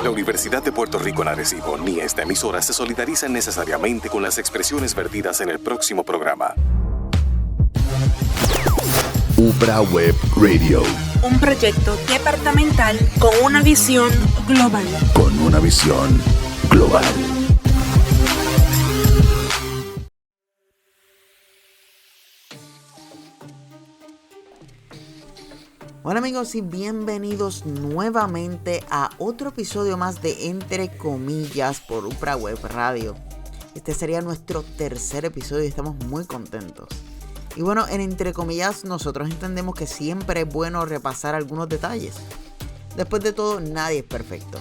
La Universidad de Puerto Rico en Arecibo ni esta emisora se solidarizan necesariamente con las expresiones vertidas en el próximo programa. UPRA Web Radio. Un proyecto departamental con una visión global. Con una visión global. Hola amigos y bienvenidos nuevamente a otro episodio más de Entre Comillas por UPRA Web Radio. Este sería nuestro tercer episodio y estamos muy contentos. Y bueno, en Entre Comillas nosotros entendemos que siempre es bueno repasar algunos detalles. Después de todo, nadie es perfecto.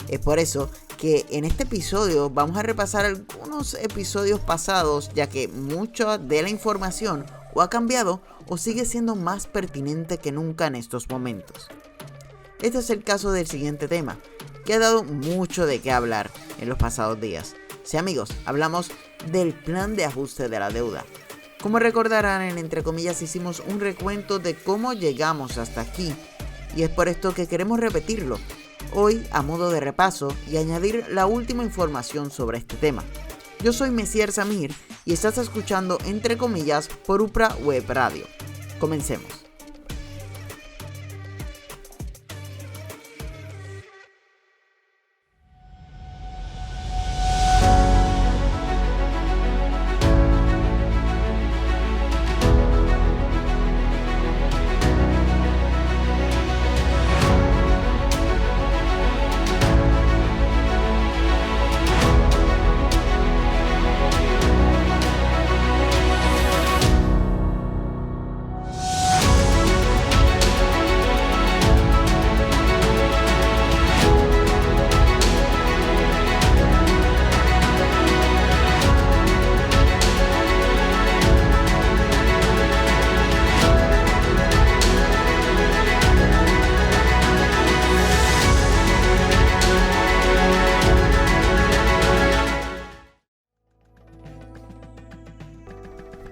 Es por eso que en este episodio vamos a repasar algunos episodios pasados, ya que mucha de la información o ha cambiado o sigue siendo más pertinente que nunca en estos momentos. Este es el caso del siguiente tema, que ha dado mucho de qué hablar en los pasados días. Sí amigos, hablamos del plan de ajuste de la deuda. Como recordarán, en Entre Comillas hicimos un recuento de cómo llegamos hasta aquí, y es por esto que queremos repetirlo hoy a modo de repaso y añadir la última información sobre este tema. Yo soy Messier Samir y estás escuchando Entre Comillas por UPRA Web Radio. Comencemos.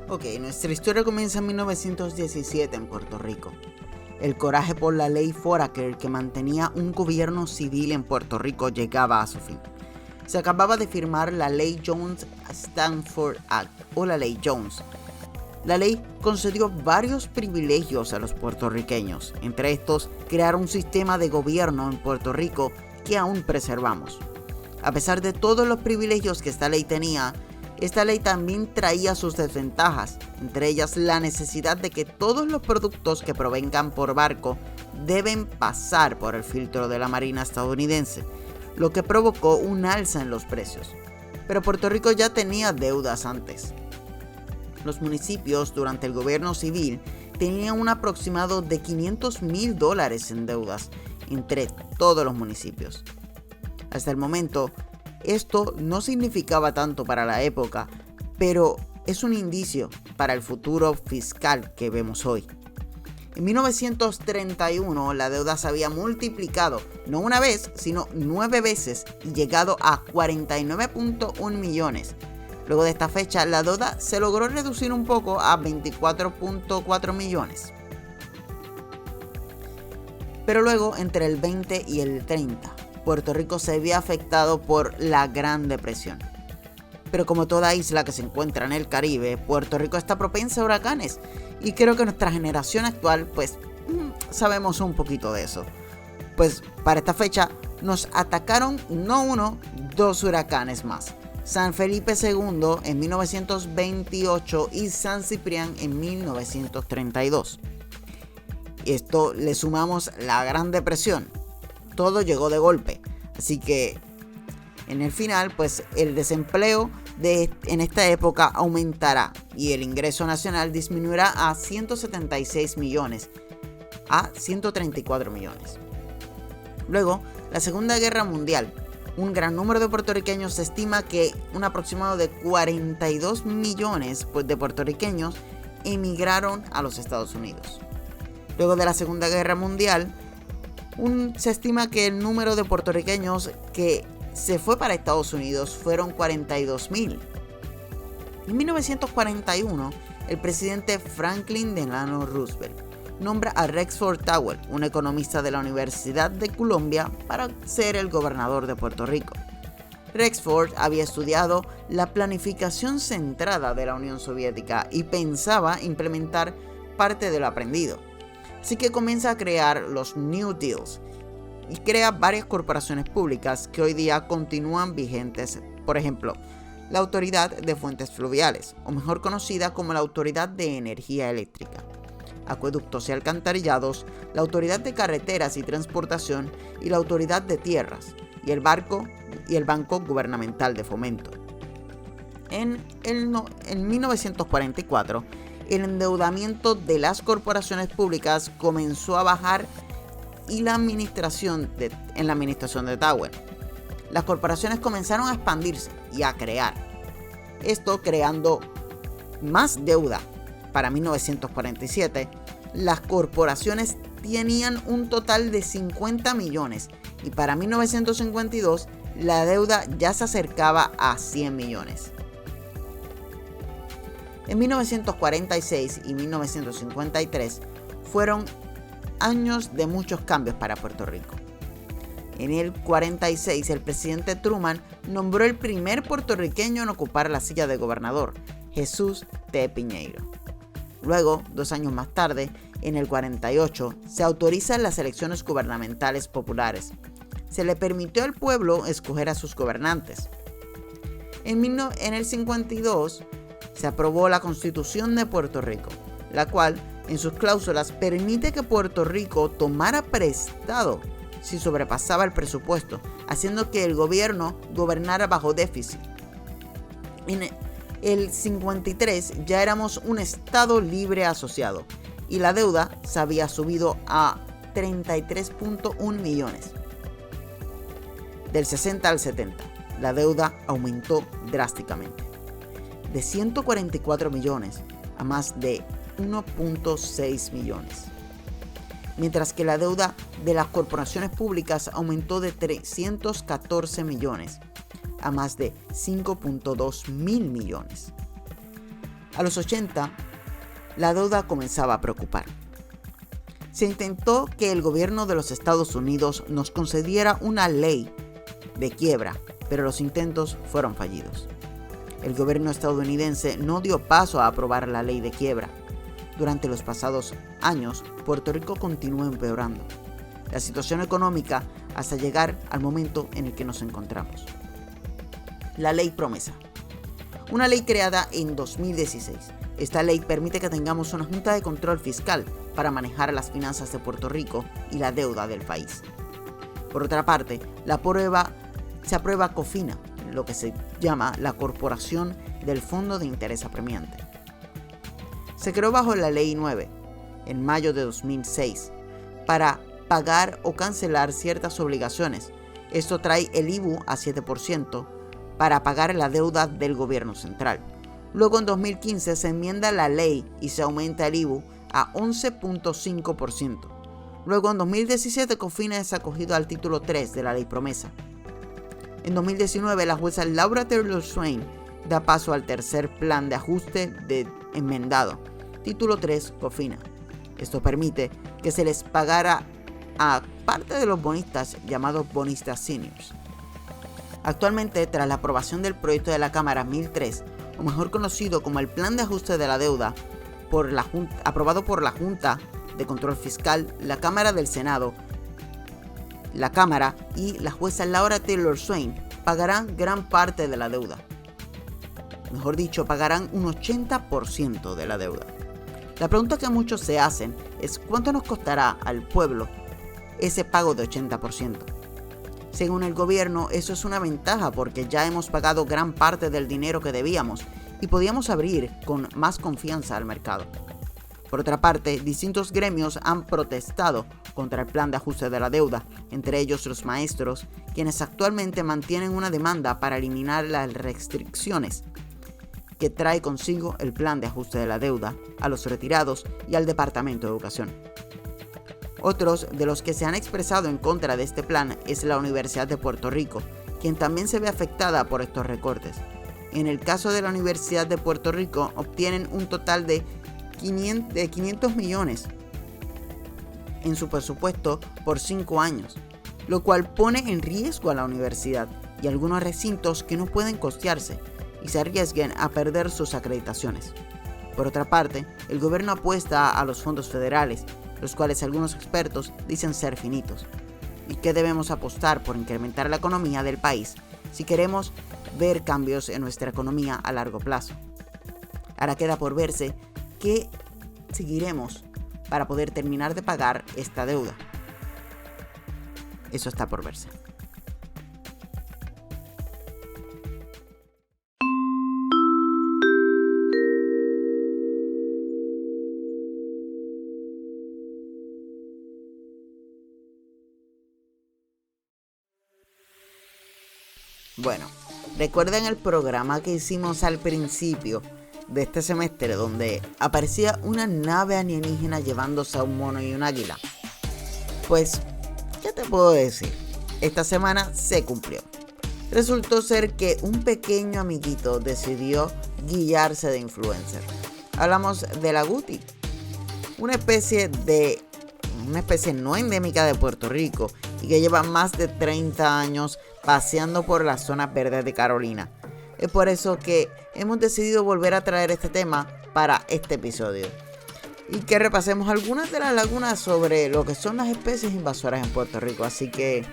Ok, nuestra historia comienza en 1917 en Puerto Rico. El coraje por la ley Foraker que mantenía un gobierno civil en Puerto Rico llegaba a su fin. Se acababa de firmar la ley Jones-Stanford Act o la ley Jones. La ley concedió varios privilegios a los puertorriqueños, entre estos crear un sistema de gobierno en Puerto Rico que aún preservamos. A pesar de todos los privilegios que esta ley tenía, esta ley también traía sus desventajas, entre ellas la necesidad de que todos los productos que provengan por barco deben pasar por el filtro de la Marina estadounidense, lo que provocó un alza en los precios. Pero Puerto Rico ya tenía deudas antes. Los municipios durante el gobierno civil tenían un aproximado de $500,000 en deudas entre todos los municipios. Hasta el momento, esto no significaba tanto para la época, pero es un indicio para el futuro fiscal que vemos hoy. En 1931 la deuda se había multiplicado, no una vez, sino 9 veces y llegado a 49.1 millones. Luego de esta fecha, la deuda se logró reducir un poco a 24.4 millones. Pero luego, entre el 20 y el 30, Puerto Rico se vio afectado por la Gran Depresión. Pero como toda isla que se encuentra en el Caribe, Puerto Rico está propensa a huracanes. Y creo que nuestra generación actual, sabemos un poquito de eso. Pues para esta fecha nos atacaron no uno, 2 huracanes más. San Felipe II en 1928 y San Ciprián en 1932. Y esto le sumamos la Gran Depresión. Todo llegó de golpe, así que en el final el desempleo en esta época aumentará y el ingreso nacional disminuirá a 176 millones a 134 millones. Luego, la Segunda Guerra Mundial. Un gran número de puertorriqueños se estima que un aproximado de 42 millones de puertorriqueños emigraron a los Estados Unidos. Luego de la Segunda Guerra Mundial, se estima que el número de puertorriqueños que se fue para Estados Unidos fueron 42,000. En 1941, el presidente Franklin Delano Roosevelt nombra a Rexford Towell, un economista de la Universidad de Columbia, para ser el gobernador de Puerto Rico. Rexford había estudiado la planificación centrada de la Unión Soviética y pensaba implementar parte de lo aprendido. Así que comienza a crear los New Deals y crea varias corporaciones públicas que hoy día continúan vigentes. Por ejemplo, la Autoridad de Fuentes Fluviales, o mejor conocida como la Autoridad de Energía Eléctrica, Acueductos y Alcantarillados, la Autoridad de Carreteras y Transportación y la Autoridad de Tierras, y el Banco Gubernamental de Fomento. En 1944, el endeudamiento de las corporaciones públicas comenzó a bajar y en la administración de Towell. Las corporaciones comenzaron a expandirse y a crear. Esto creando más deuda. Para 1947, las corporaciones tenían un total de 50 millones y para 1952 la deuda ya se acercaba a 100 millones. En 1946 y 1953 fueron años de muchos cambios para Puerto Rico. En el 46, el presidente Truman nombró el primer puertorriqueño en ocupar la silla de gobernador, Jesús T. Piñeiro. Luego, 2 años más tarde, en el 48, se autorizan las elecciones gubernamentales populares. Se le permitió al pueblo escoger a sus gobernantes. En el 52, se aprobó la Constitución de Puerto Rico, la cual, en sus cláusulas, permite que Puerto Rico tomara prestado si sobrepasaba el presupuesto, haciendo que el gobierno gobernara bajo déficit. En el 53 ya éramos un estado libre asociado y la deuda se había subido a 33.1 millones. Del 60 al 70, la deuda aumentó drásticamente, de 144 millones a más de 1.6 millones. Mientras que la deuda de las corporaciones públicas aumentó de 314 millones a más de 5.2 mil millones. A los 80, la deuda comenzaba a preocupar. Se intentó que el gobierno de los Estados Unidos nos concediera una ley de quiebra, pero los intentos fueron fallidos. El gobierno estadounidense no dio paso a aprobar la ley de quiebra. Durante los pasados años, Puerto Rico continuó empeorando la situación económica hasta llegar al momento en el que nos encontramos. La Ley Promesa. Una ley creada en 2016. Esta ley permite que tengamos una junta de control fiscal para manejar las finanzas de Puerto Rico y la deuda del país. Por otra parte, se aprueba COFINA, lo que se llama la Corporación del Fondo de Interés Apremiante. Se creó bajo la Ley 9, en mayo de 2006, para pagar o cancelar ciertas obligaciones. Esto trae el IVU a 7% para pagar la deuda del gobierno central. Luego en 2015 se enmienda la ley y se aumenta el IVU a 11.5%. Luego en 2017 COFINA es acogido al título 3 de la Ley Promesa. En 2019 la jueza Laura Taylor Swain da paso al tercer plan de ajuste enmendado, título 3 COFINA. Esto permite que se les pagara a parte de los bonistas llamados bonistas seniors. Actualmente, tras la aprobación del proyecto de la Cámara 1003, o mejor conocido como el Plan de Ajuste de la Deuda, aprobado por la Junta de Control Fiscal, la Cámara del Senado, la Cámara y la jueza Laura Taylor Swain pagarán gran parte de la deuda. Mejor dicho, pagarán un 80% de la deuda. La pregunta que muchos se hacen es ¿cuánto nos costará al pueblo ese pago de 80%? Según el gobierno, eso es una ventaja porque ya hemos pagado gran parte del dinero que debíamos y podíamos abrir con más confianza al mercado. Por otra parte, distintos gremios han protestado contra el plan de ajuste de la deuda, entre ellos los maestros, quienes actualmente mantienen una demanda para eliminar las restricciones que trae consigo el plan de ajuste de la deuda a los retirados y al Departamento de Educación. Otros de los que se han expresado en contra de este plan es la Universidad de Puerto Rico, quien también se ve afectada por estos recortes. En el caso de la Universidad de Puerto Rico, obtienen un total de 500 millones en su presupuesto por 5 años, lo cual pone en riesgo a la universidad y algunos recintos que no pueden costearse y se arriesguen a perder sus acreditaciones. Por otra parte, el gobierno apuesta a los fondos federales, los cuales algunos expertos dicen ser finitos, y que debemos apostar por incrementar la economía del país si queremos ver cambios en nuestra economía a largo plazo. Ahora queda por verse qué seguiremos para poder terminar de pagar esta deuda. Eso está por verse. Bueno, recuerden el programa que hicimos al principio de este semestre donde aparecía una nave alienígena llevándose a un mono y un águila. Pues, ¿qué te puedo decir? Esta semana se cumplió. Resultó ser que un pequeño amiguito decidió guiarse de influencer. Hablamos de la Guti, una especie no endémica de Puerto Rico y que lleva más de 30 años paseando por las zonas verdes de Carolina. Es por eso que hemos decidido volver a traer este tema para este episodio y que repasemos algunas de las lagunas sobre lo que son las especies invasoras en Puerto Rico. Así que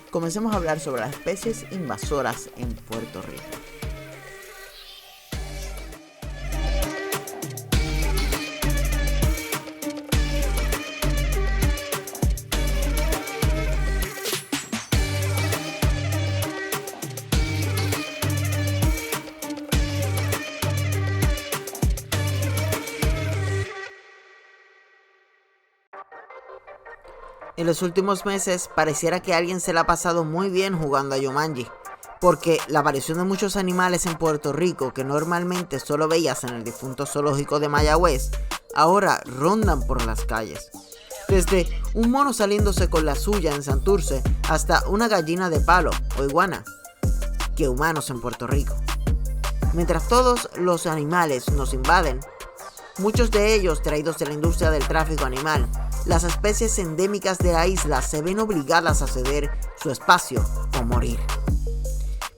comencemos a hablar sobre las especies invasoras en Puerto Rico. En los últimos meses pareciera que alguien se la ha pasado muy bien jugando a Jumanji, porque la aparición de muchos animales en Puerto Rico que normalmente solo veías en el difunto zoológico de Mayagüez, ahora rondan por las calles. Desde un mono saliéndose con la suya en Santurce hasta una gallina de palo o iguana, que humanos en Puerto Rico. Mientras todos los animales nos invaden, muchos de ellos traídos de la industria del tráfico animal, las especies endémicas de la isla se ven obligadas a ceder su espacio o morir.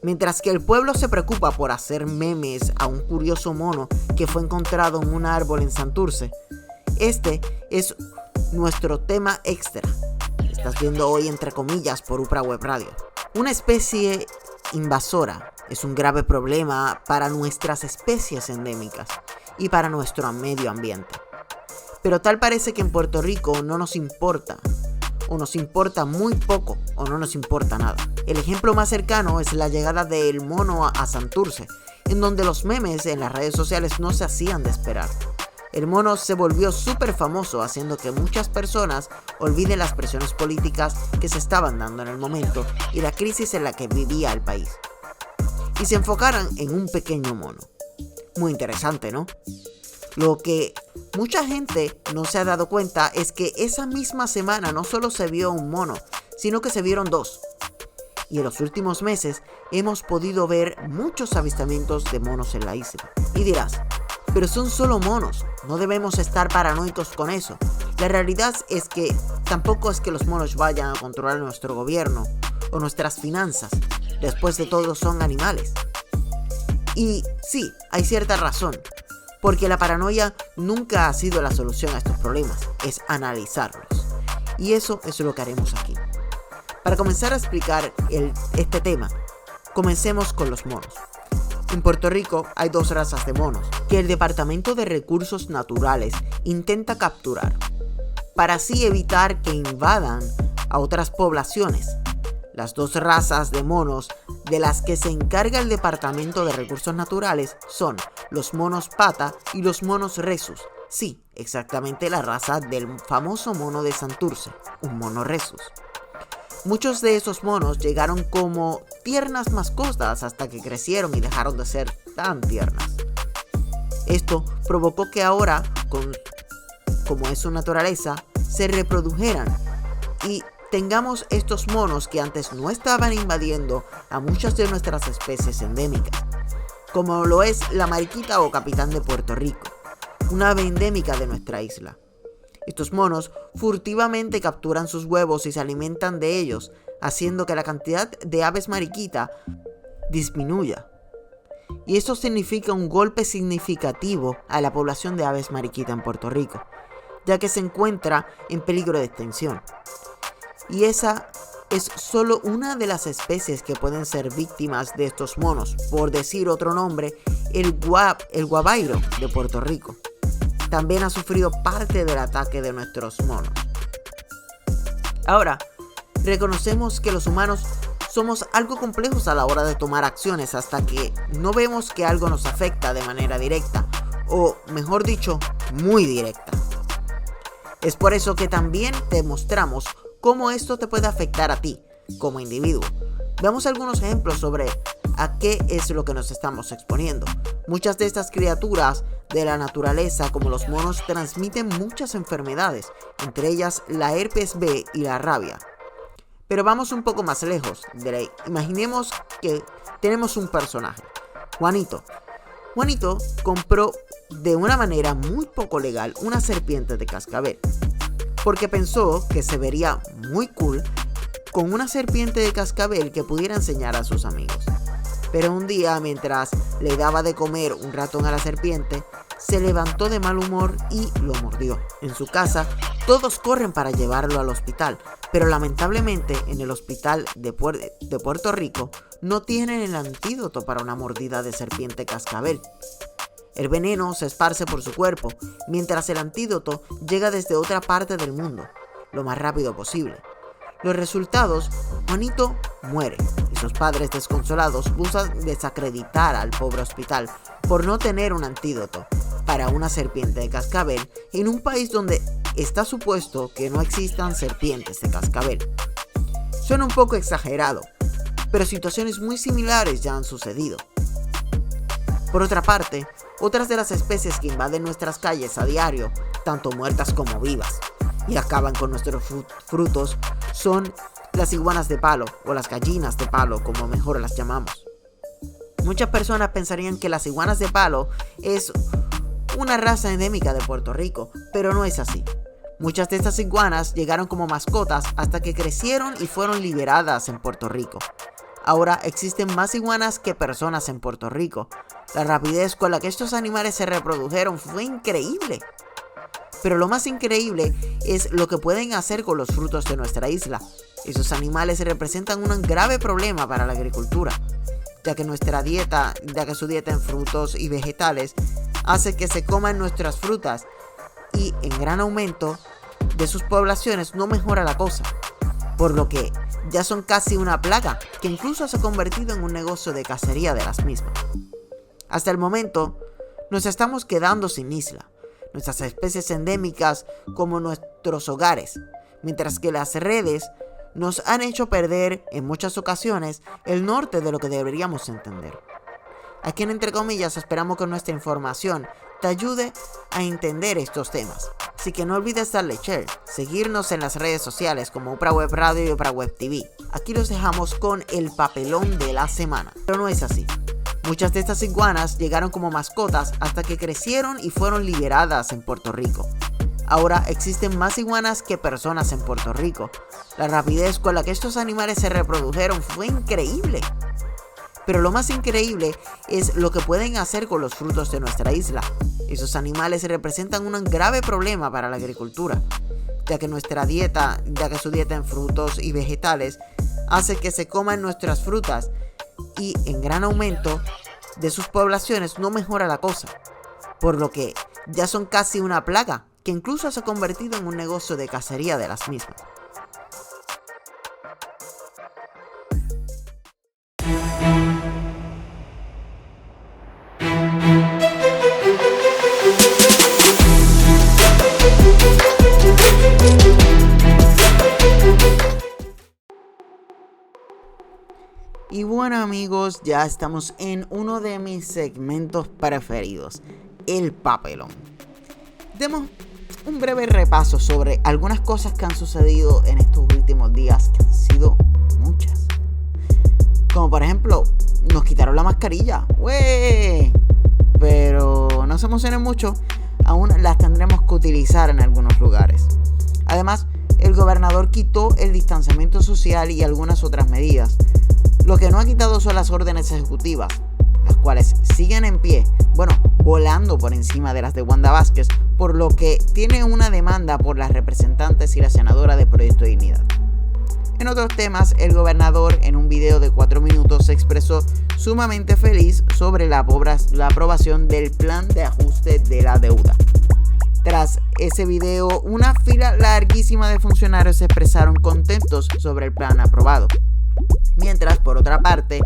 Mientras que el pueblo se preocupa por hacer memes a un curioso mono que fue encontrado en un árbol en Santurce, este es nuestro tema extra. Estás viendo hoy entre comillas por UPRA Web Radio. Una especie invasora es un grave problema para nuestras especies endémicas y para nuestro medio ambiente. Pero tal parece que en Puerto Rico no nos importa, o nos importa muy poco, o no nos importa nada. El ejemplo más cercano es la llegada del mono a Santurce, en donde los memes en las redes sociales no se hacían de esperar. El mono se volvió súper famoso, haciendo que muchas personas olviden las presiones políticas que se estaban dando en el momento y la crisis en la que vivía el país, y se enfocaran en un pequeño mono. Muy interesante, ¿no? Lo que mucha gente no se ha dado cuenta es que esa misma semana no solo se vio un mono, sino que se vieron dos. Y en los últimos meses hemos podido ver muchos avistamientos de monos en la isla. Y dirás, pero son solo monos, no debemos estar paranoicos con eso. La realidad es que tampoco es que los monos vayan a controlar nuestro gobierno o nuestras finanzas. Después de todo son animales. Y sí, hay cierta razón. Porque la paranoia nunca ha sido la solución a estos problemas, es analizarlos. Y eso es lo que haremos aquí. Para comenzar a explicar este tema, comencemos con los monos. En Puerto Rico hay dos razas de monos que el Departamento de Recursos Naturales intenta capturar, para así evitar que invadan a otras poblaciones. Las dos razas de monos de las que se encarga el Departamento de Recursos Naturales son los monos pata y los monos rhesus. Sí, exactamente la raza del famoso mono de Santurce, un mono rhesus. Muchos de esos monos llegaron como tiernas mascotas hasta que crecieron y dejaron de ser tan tiernas. Esto provocó que ahora, como es su naturaleza, se reprodujeran y tengamos estos monos que antes no estaban invadiendo a muchas de nuestras especies endémicas, como lo es la mariquita o capitán de Puerto Rico, una ave endémica de nuestra isla. Estos monos furtivamente capturan sus huevos y se alimentan de ellos, haciendo que la cantidad de aves mariquita disminuya. Y esto significa un golpe significativo a la población de aves mariquita en Puerto Rico, ya que se encuentra en peligro de extinción. Y esa es solo una de las especies que pueden ser víctimas de estos monos, por decir otro nombre, el guabairo de Puerto Rico. También ha sufrido parte del ataque de nuestros monos. Ahora, reconocemos que los humanos somos algo complejos a la hora de tomar acciones hasta que no vemos que algo nos afecta de manera directa, o mejor dicho, muy directa. Es por eso que también te mostramos cómo esto te puede afectar a ti, como individuo. Veamos algunos ejemplos sobre a qué es lo que nos estamos exponiendo. Muchas de estas criaturas de la naturaleza, como los monos, transmiten muchas enfermedades, entre ellas la herpes B y la rabia. Pero vamos un poco más lejos. Imaginemos que tenemos un personaje, Juanito. Juanito compró de una manera muy poco legal una serpiente de cascabel, porque pensó que se vería muy cool con una serpiente de cascabel que pudiera enseñar a sus amigos. Pero un día, mientras le daba de comer un ratón a la serpiente, se levantó de mal humor y lo mordió. En su casa, todos corren para llevarlo al hospital, pero lamentablemente en el hospital de Puerto Rico no tienen el antídoto para una mordida de serpiente cascabel. El veneno se esparce por su cuerpo, mientras el antídoto llega desde otra parte del mundo, lo más rápido posible. Los resultados, Juanito muere y sus padres desconsolados buscan desacreditar al pobre hospital por no tener un antídoto para una serpiente de cascabel en un país donde está supuesto que no existan serpientes de cascabel. Suena un poco exagerado, pero situaciones muy similares ya han sucedido. Por otra parte, otras de las especies que invaden nuestras calles a diario, tanto muertas como vivas, y acaban con nuestros frutos, son las iguanas de palo o las gallinas de palo, como mejor las llamamos. Muchas personas pensarían que las iguanas de palo es una raza endémica de Puerto Rico, pero no es así. Muchas de estas iguanas llegaron como mascotas hasta que crecieron y fueron liberadas en Puerto Rico. Ahora existen más iguanas que personas en Puerto Rico. La rapidez con la que estos animales se reprodujeron fue increíble. Pero lo más increíble es lo que pueden hacer con los frutos de nuestra isla. Esos animales representan un grave problema para la agricultura, ya que su dieta en frutos y vegetales hace que se coman nuestras frutas y en gran aumento de sus poblaciones no mejora la cosa, por lo que ya son casi una plaga que incluso se ha convertido en un negocio de cacería de las mismas. Hasta el momento nos estamos quedando sin isla, nuestras especies endémicas como nuestros hogares, mientras que las redes nos han hecho perder en muchas ocasiones el norte de lo que deberíamos entender. Aquí en Entre Comillas esperamos que nuestra información te ayude a entender estos temas. Así que no olvides darle share, seguirnos en las redes sociales como Upra Web Radio y Upra Web TV. Aquí los dejamos con el papelón de la semana. Pero no es así. Muchas de estas iguanas llegaron como mascotas hasta que crecieron y fueron liberadas en Puerto Rico. Ahora existen más iguanas que personas en Puerto Rico. La rapidez con la que estos animales se reprodujeron fue increíble. Pero lo más increíble es lo que pueden hacer con los frutos de nuestra isla. Esos animales representan un grave problema para la agricultura, ya que su dieta en frutos y vegetales hace que se coman nuestras frutas y en gran aumento de sus poblaciones no mejora la cosa, por lo que ya son casi una plaga que incluso se ha convertido en un negocio de cacería de las mismas. Y bueno amigos, ya estamos en uno de mis segmentos preferidos, el papelón. Demos un breve repaso sobre algunas cosas que han sucedido en estos últimos días, que han sido muchas. Como por ejemplo, nos quitaron la mascarilla, ¡wey! Pero no se emocionen mucho, aún las tendremos que utilizar en algunos lugares. Además, el gobernador quitó el distanciamiento social y algunas otras medidas. Lo que no ha quitado son las órdenes ejecutivas, las cuales siguen en pie, volando por encima de las de Wanda Vázquez, por lo que tiene una demanda por las representantes y la senadora de Proyecto Dignidad. En otros temas, el gobernador en un video de 4 minutos se expresó sumamente feliz sobre la aprobación del plan de ajuste de la deuda. Tras ese video, una fila larguísima de funcionarios se expresaron contentos sobre el plan aprobado. Mientras, por otra parte,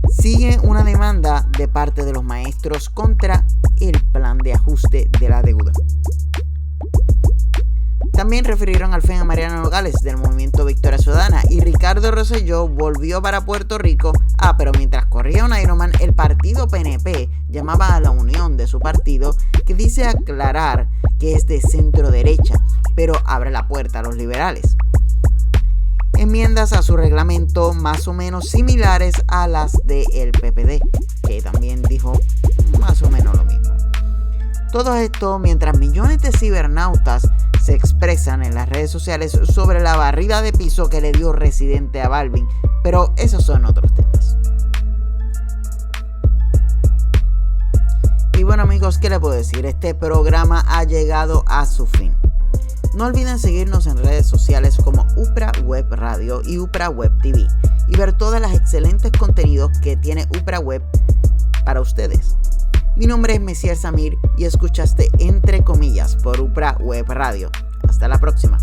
sigue una demanda de parte de los maestros contra el plan de ajuste de la deuda. También refirieron al FEN a Mariana Nogales del Movimiento Victoria Ciudadana y Ricardo Rosselló volvió para Puerto Rico. Pero mientras corría un Ironman, el partido PNP llamaba a la unión de su partido, que dice aclarar que es de centro derecha, pero abre la puerta a los liberales. Enmiendas a su reglamento más o menos similares a las del PPD, que también dijo más o menos lo mismo. Todo esto mientras millones de cibernautas se expresan en las redes sociales sobre la barrida de piso que le dio Residente a Balvin, pero esos son otros temas. Y bueno amigos, ¿qué les puedo decir? Este programa ha llegado a su fin. No olviden seguirnos en redes sociales como UPRA Web Radio y UPRA Web TV y ver todos los excelentes contenidos que tiene UPRA Web para ustedes. Mi nombre es Messier Samir y escuchaste Entre Comillas por UPRA Web Radio. Hasta la próxima.